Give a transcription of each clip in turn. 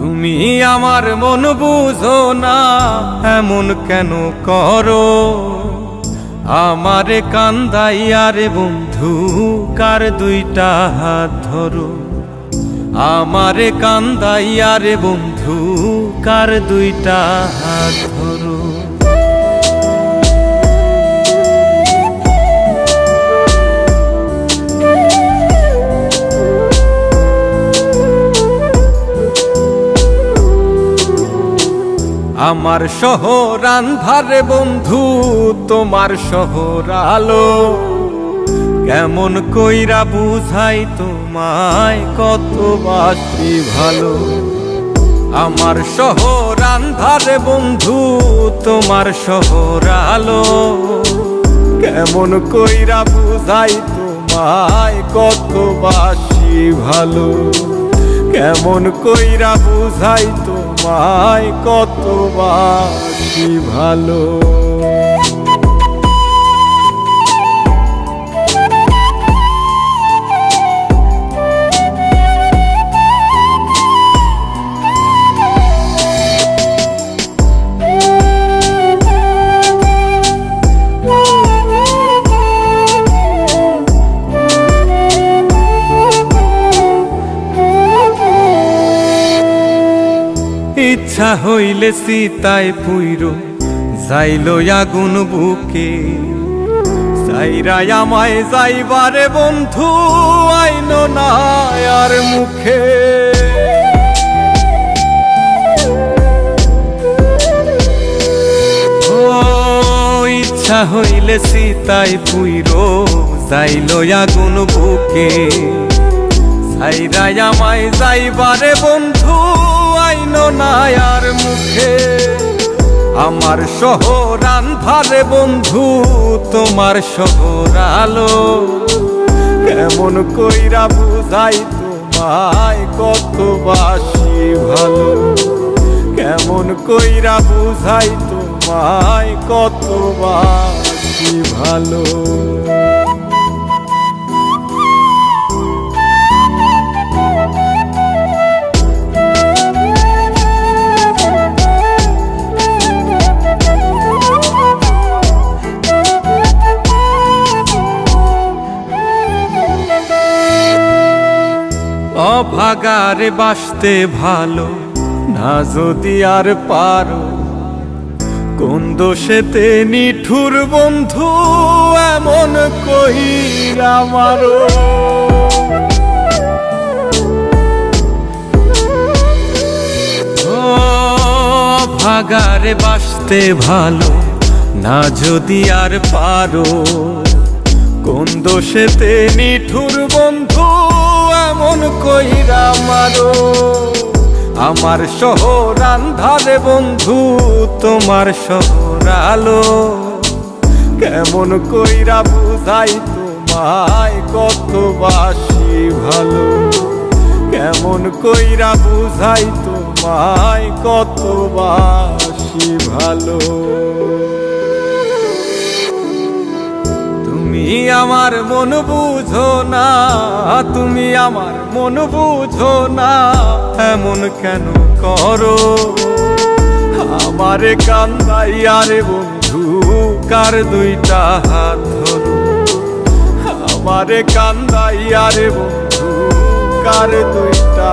তুমি আমার মন বুঝো না, এমন কেন করো? আমারে কান্দাইয়া রে বন্ধু, কার দুইটা হাত ধরো। আমারে কান্দাইয়া রে বন্ধু, কার দুইটা হাত ধরো। আমার শহর আন্ধারে বন্ধু, তোমার শহর আলো। কেমন কইরা বুঝাই তোমায়, কত বাসি ভালো। আমার শহর আন্ধারে বন্ধু, তোমার শহর আলো। কেমন কইরা বুঝাই তোমায়, কত বাসি ভালো। কেমন কইরা বুঝাই তোমায়, কত বাসি ভালো। ইচ্ছা হইলে সীতায় পুইরো যাইলো আগুন বুকে। সাইরাই আমায় যাইবারে বন্ধু, আইনো না আর মুখে। ও ইচ্ছা হইলে সীতায় পুইরো যাইলো আগুন বুকে। সাইরাই আমায় যাইবারে বন্ধু, আইনো না আর মুখে। আমার শহর আন্ধারে বন্ধু, তোমার শহর আলো। কেমন কইরা বুঝাই তোমায়, কত বাসি ভালো। কেমন কইরা বুঝাই তোমায়, কত বাসি ভালো। অভাগারে বাসতে ভালো না যদি আর পারো। কোন দোষেতে নিঠুর বন্ধু, এমন কইরা মারো। অভাগারে বাসতে ভালো না যদি আর পারো। কোন দোষেতে নিঠুর বন্ধু, এমন কইরা মারো। আমার শহর আন্ধারে বন্ধু, তোমার শহর আলো। কেমন কইরা বুঝাই তোমায়, কত বাসি ভালো। কেমন কইরা বুঝাই তোমায়, কত বাসি ভালো। তুমি আমার মন বুঝো না, তুমি আমার মন বুঝো না, এমন কেন করো? আমারে কান্দাইয়া রে বন্ধু, কার দুইটা হাত ধরো। আমারে কান্দাইয়া রে বন্ধু, কার দুইটা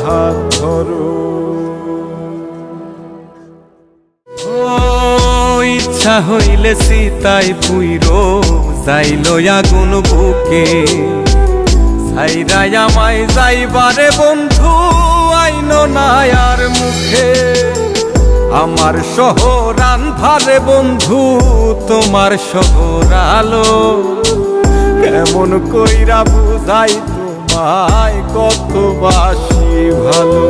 হাত ধরো। ইচ্ছা হইলে সীতায় পুইরো যাইলো আগুন বুকে। সাইরাই আমায় যাইবারে বন্ধু, আইনো না আর মুখে। আমার শহর আন্ধারে বন্ধু, তোমার শহর আলো। কেমন কইরা বুঝাই তোমায়, কত বাসি ভালো।